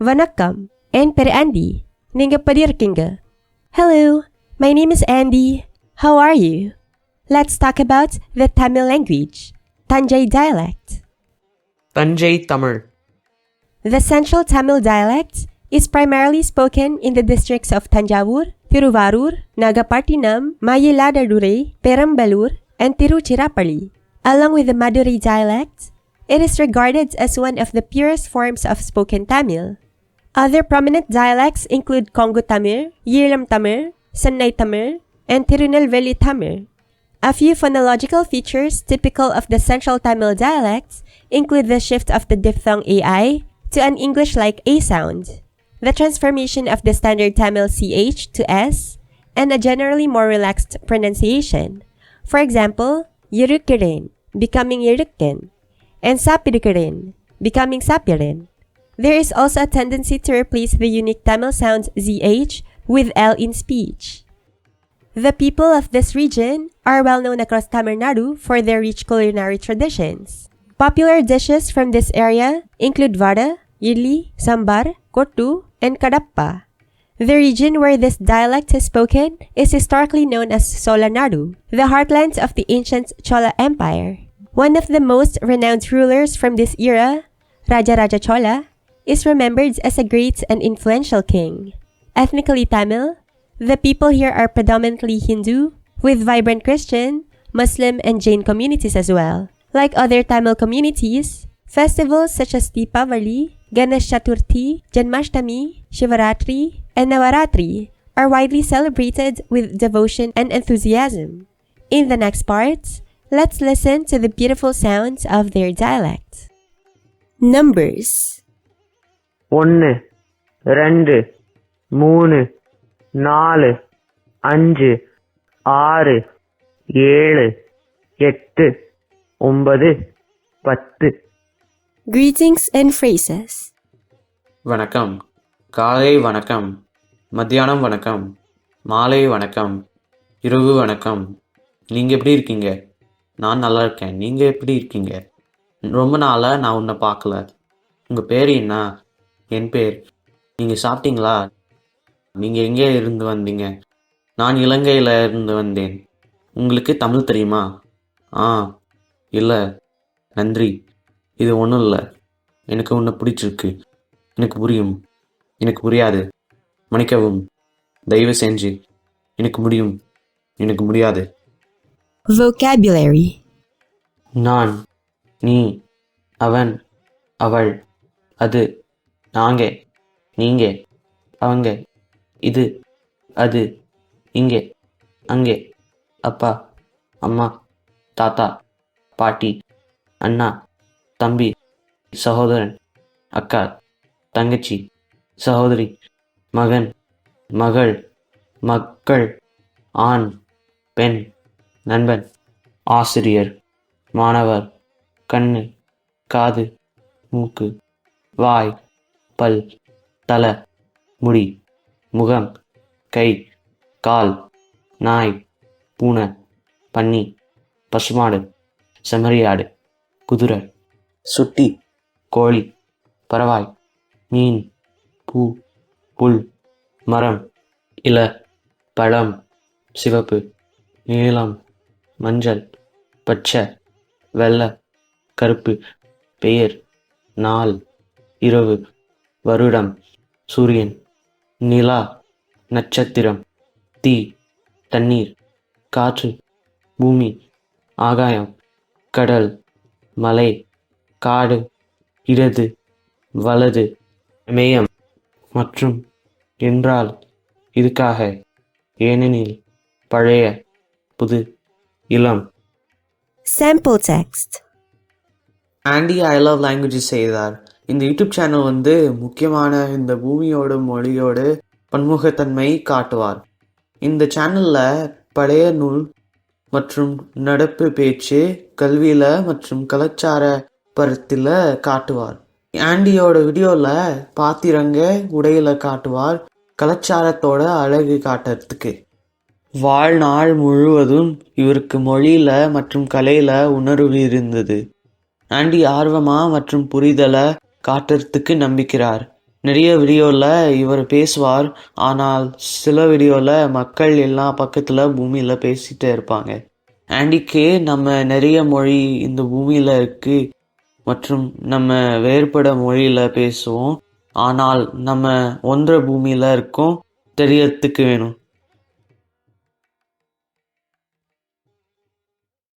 வணக்கம், என் பேர் ஆண்டி. நீங்க எப்படி இருக்கீங்க? Hello, my name is Andy. How are you? Let's talk about the Tamil language, Tanjai dialect. Thanjai Tamil. The central Tamil dialect is primarily spoken in the districts of Tanjavur, Thiruvarur, Nagapattinam, Mayiladadure, Perambalur, and Tiruchirappalli. Along with the Madurai dialect, it is regarded as one of the purest forms of spoken Tamil. Other prominent dialects include Kongu Tamil, Yilam Tamil, Sannai Tamil, and Tirunelveli Tamil. A few phonological features typical of the central Tamil dialects include the shift of the diphthong AI to an English-like A sound, the transformation of the standard Tamil CH to S, and a generally more relaxed pronunciation. For example, Yirukirin becoming Yirukin, and Sapirukirin becoming Sapirin. There is also a tendency to replace the unique Tamil sound ZH with L in speech. The people of this region are well known across Tamil Nadu for their rich culinary traditions. Popular dishes from this area include vada, idli, sambar, kottu, and kadappa. The region where this dialect is spoken is historically known as Solanadu, the heartland of the ancient Chola Empire. One of the most renowned rulers from this era, Rajaraja Chola, is remembered as a great and influential king. Ethnically Tamil, the people here are predominantly Hindu, with vibrant Christian, Muslim, and Jain communities as well. Like other Tamil communities, festivals such as Deepavali, Ganesh Chaturthi, Janmashtami, Shivaratri, and Navaratri are widely celebrated with devotion and enthusiasm. In the next part, let's listen to the beautiful sounds of their dialect. Numbers 1 2 3 4 5 6 7 8 9 10. Greetings and phrases. வணக்கம், காலை வணக்கம், மத்தியானம் வணக்கம், மாலை வணக்கம், இரவு வணக்கம். நீங்கள் எப்படி இருக்கீங்க? நான் நல்லா இருக்கேன். நீங்கள் எப்படி இருக்கீங்க? ரொம்ப நாளாக நான் உன்னை பார்க்கல. உங்கள் பேர் என்ன? என் பேர். நீங்கள் சாப்பிட்டீங்களா? நீங்கள் எங்கே இருந்து வந்தீங்க? நான் இலங்கையில் இருந்து வந்தேன். உங்களுக்கு தமிழ் தெரியுமா? இல்லை. நன்றி. இது ஒன்றும் இல்லை. எனக்கு உன்னை பிடிச்சிருக்கு. எனக்கு புரியும். எனக்கு புரியாது. மன்னிக்கவும். தயவு செஞ்சு. எனக்கு முடியும். எனக்கு முடியாது. Vocabulary. நான், நீ, அவன், அவள், அது, நாங்க, நீங்க, அவங்க, இது, அது, இங்கே, அங்கே, அப்பா, அம்மா, தாத்தா, பாட்டி, அண்ணா, தம்பி, சகோதரன், அக்கா, தங்கச்சி, சகோதரி, மகன், மகள், மக்கள், ஆண், பெண், நண்பன், ஆசிரியர், மாணவர், கண்ணு, காது, மூக்கு, வாய், பல், தலை, முடி, முகம், கை, கால், நாய், பூனை, பன்னி, பசுமாடு, செம்மறியாடு, குதிரை, சுட்டி, கோழி, பறவாய், மீன், பூ, புல், மரம், இலை, பழம், சிவப்பு, நீலம், மஞ்சள், பச்சை, வெள்ளை, கருப்பு, பெயர், நாள், இரவு, வருடம், சூரியன், நிலா, நட்சத்திரம், தீ, தண்ணீர், காற்று, பூமி, ஆகாயம், கடல், மலை, காடு, இடது, வலது, மேயம் மற்றும் என்றால், இதுக்காக, ஏனெனில், பழைய, புது, இளம். Sample text. Aunty I love languages செய்தார். இந்த யூடியூப் சேனல் முக்கியமான இந்த பூமியோட மொழியோட பன்முகத்தன்மை காட்டுவார். இந்த சேனலில் பழைய நூல் மற்றும் நடப்பு பேச்சு, கல்வியில் மற்றும் கலாச்சார பரத்தில் காட்டுவார். ஆண்டியோட வீடியோவில் பாத்திரங்க உடையில் காட்டுவார், கலாச்சாரத்தோட அழகு காட்டுறதுக்கு. வாழ்நாள் முழுவதும் இவருக்கு மொழியில் மற்றும் கலையில் உணர்வு இருந்தது. ஆண்டி ஆர்வமா மற்றும் புரிதலை காட்டுறதுக்கு நம்பிக்கிறார். நிறைய வீடியோவில் இவர் பேசுவார், ஆனால் சில வீடியோவில் மக்கள் எல்லாம் பக்கத்தில் பூமியில் பேசிகிட்டே இருப்பாங்க. ஆண்டிக்கே நம்ம நிறைய மொழி இந்த பூமியில் இருக்குது மற்றும் நம்ம வேறுபட மொழியில் பேசுவோம். ஆனால் நம்ம ஒன்ற பூமியில் இருக்கோம் தெரியறதுக்கு வேணும்.